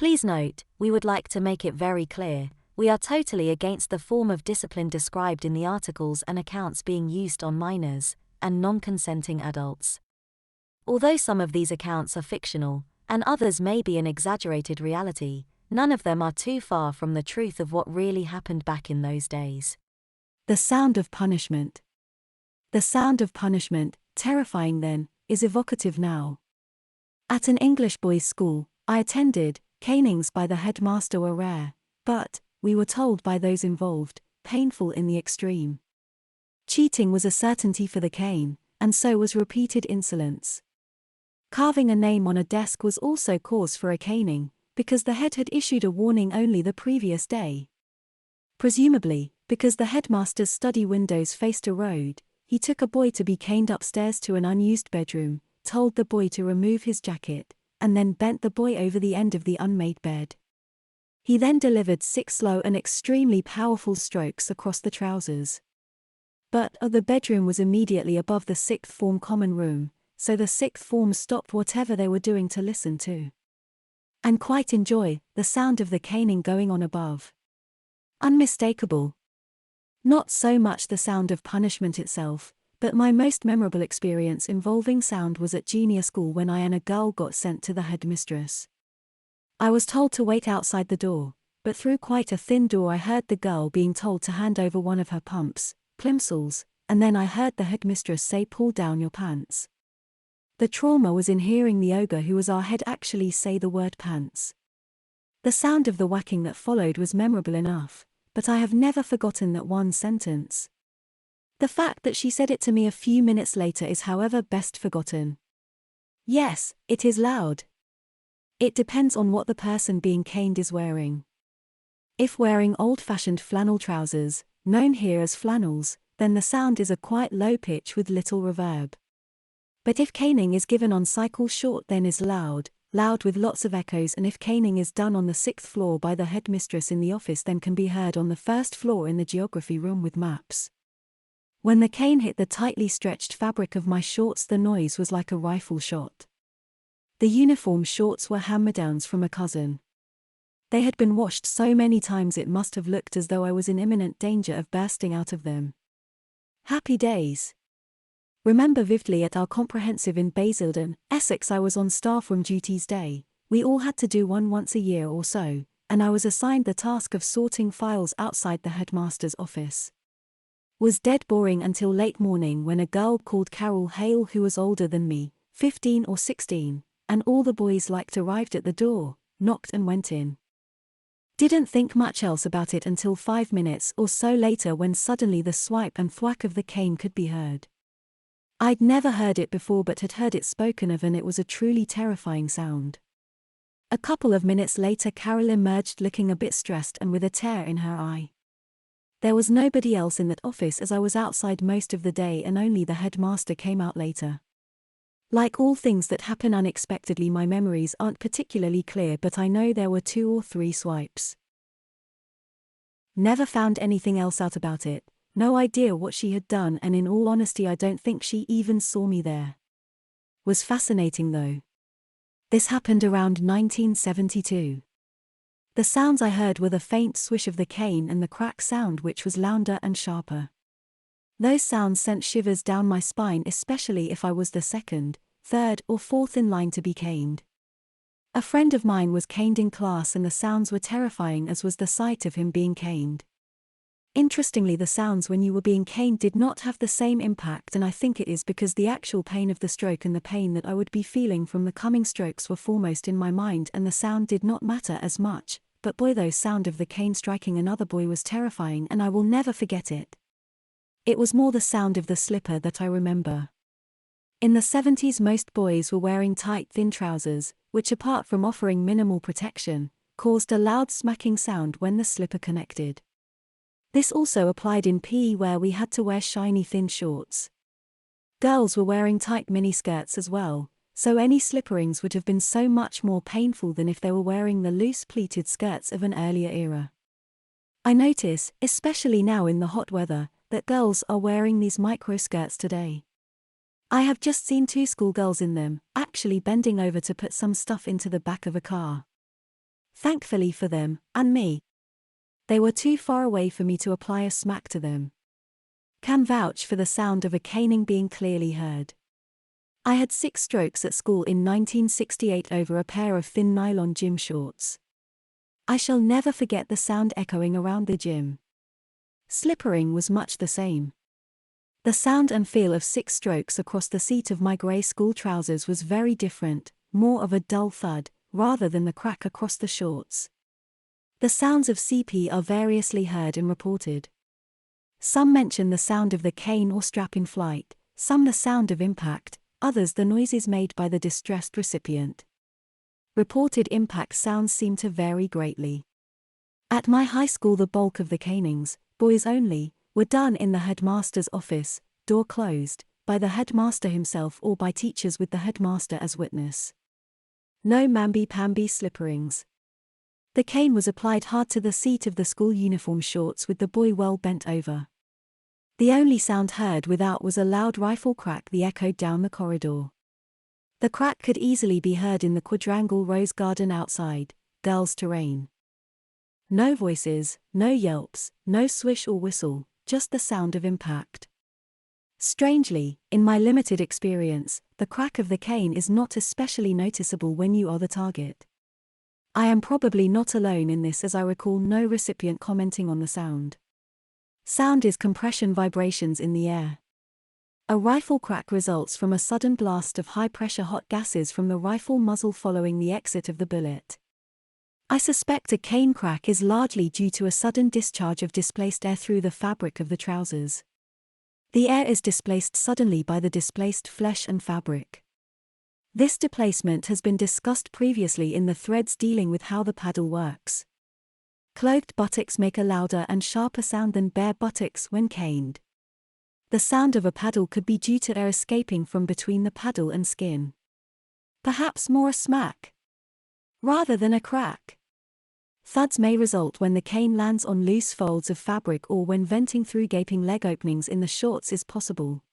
Please note, we would like to make it very clear, we are totally against the form of discipline described in the articles and accounts being used on minors and non-consenting adults. Although some of these accounts are fictional, and others may be an exaggerated reality, none of them are too far from the truth of what really happened back in those days. The Sound of Punishment. The Sound of Punishment, terrifying then, is evocative now. At an English boys' school I attended, canings by the headmaster were rare, but, we were told by those involved, painful in the extreme. Cheating was a certainty for the cane, and so was repeated insolence. Carving a name on a desk was also cause for a caning, because the head had issued a warning only the previous day. Presumably, because the headmaster's study windows faced a road, he took a boy to be caned upstairs to an unused bedroom, told the boy to remove his jacket, and then bent the boy over the end of the unmade bed. He then delivered 6 slow and extremely powerful strokes across the trousers. But the bedroom was immediately above the 6th form common room, so the 6th form stopped whatever they were doing to listen to and quite enjoy the sound of the caning going on above. Unmistakable. Not so much the sound of punishment itself, but my most memorable experience involving sound was at junior school when I and a girl got sent to the headmistress. I was told to wait outside the door, but through quite a thin door I heard the girl being told to hand over one of her pumps, plimsolls, and then I heard the headmistress say, "Pull down your pants." The trauma was in hearing the ogre who was our head actually say the word pants. The sound of the whacking that followed was memorable enough, but I have never forgotten that one sentence. The fact that she said it to me a few minutes later is however best forgotten. Yes, it is loud. It depends on what the person being caned is wearing. If wearing old-fashioned flannel trousers, known here as flannels, then the sound is a quite low pitch with little reverb. But if caning is given on cycle short then is loud with lots of echoes, and if caning is done on the 6th floor by the headmistress in the office then can be heard on the 1st floor in the geography room with maps. When the cane hit the tightly stretched fabric of my shorts the noise was like a rifle shot. The uniform shorts were hand-me-downs from a cousin. They had been washed so many times it must have looked as though I was in imminent danger of bursting out of them. Happy days. Remember vividly at our comprehensive in Basildon, Essex I was on staff room duties day. We all had to do one once a year or so, and I was assigned the task of sorting files outside the headmaster's office. Was dead boring until late morning when a girl called Carol Hale, who was older than me, 15 or 16, and all the boys liked arrived at the door, knocked and went in. Didn't think much else about it until 5 minutes or so later when suddenly the swipe and thwack of the cane could be heard. I'd never heard it before but had heard it spoken of, and it was a truly terrifying sound. A couple of minutes later Carol emerged looking a bit stressed and with a tear in her eye. There was nobody else in that office as I was outside most of the day and only the headmaster came out later. Like all things that happen unexpectedly, my memories aren't particularly clear, but I know there were 2 or 3 swipes. Never found anything else out about it. No idea what she had done, and in all honesty I don't think she even saw me there. Was fascinating though. This happened around 1972. The sounds I heard were the faint swish of the cane and the crack sound, which was louder and sharper. Those sounds sent shivers down my spine, especially if I was the 2nd, 3rd or 4th in line to be caned. A friend of mine was caned in class and the sounds were terrifying, as was the sight of him being caned. Interestingly, the sounds when you were being caned did not have the same impact, and I think it is because the actual pain of the stroke and the pain that I would be feeling from the coming strokes were foremost in my mind, and the sound did not matter as much, but boy, the sound of the cane striking another boy was terrifying and I will never forget it. It was more the sound of the slipper that I remember. In the 70s most boys were wearing tight thin trousers, which apart from offering minimal protection, caused a loud smacking sound when the slipper connected. This also applied in PE where we had to wear shiny thin shorts. Girls were wearing tight miniskirts as well, so any slipperings would have been so much more painful than if they were wearing the loose pleated skirts of an earlier era. I notice, especially now in the hot weather, that girls are wearing these micro skirts today. I have just seen 2 schoolgirls in them, actually bending over to put some stuff into the back of a car. Thankfully for them, and me. They were too far away for me to apply a smack to them. Can vouch for the sound of a caning being clearly heard. I had 6 strokes at school in 1968 over a pair of thin nylon gym shorts. I shall never forget the sound echoing around the gym. Slippering was much the same. The sound and feel of 6 strokes across the seat of my grey school trousers was very different, more of a dull thud, rather than the crack across the shorts. The sounds of CP are variously heard and reported. Some mention the sound of the cane or strap in flight, some the sound of impact, others the noises made by the distressed recipient. Reported impact sounds seem to vary greatly. At my high school the bulk of the canings, boys only, were done in the headmaster's office, door closed, by the headmaster himself or by teachers with the headmaster as witness. No mamby-pamby slipperings. The cane was applied hard to the seat of the school uniform shorts with the boy well bent over. The only sound heard without was a loud rifle crack that echoed down the corridor. The crack could easily be heard in the quadrangle rose garden outside, Dell's terrain. No voices, no yelps, no swish or whistle, just the sound of impact. Strangely, in my limited experience, the crack of the cane is not especially noticeable when you are the target. I am probably not alone in this as I recall no recipient commenting on the sound. Sound is compression vibrations in the air. A rifle crack results from a sudden blast of high-pressure hot gases from the rifle muzzle following the exit of the bullet. I suspect a cane crack is largely due to a sudden discharge of displaced air through the fabric of the trousers. The air is displaced suddenly by the displaced flesh and fabric. This displacement has been discussed previously in the threads dealing with how the paddle works. Clothed buttocks make a louder and sharper sound than bare buttocks when caned. The sound of a paddle could be due to air escaping from between the paddle and skin. Perhaps more a smack, rather than a crack. Thuds may result when the cane lands on loose folds of fabric or when venting through gaping leg openings in the shorts is possible.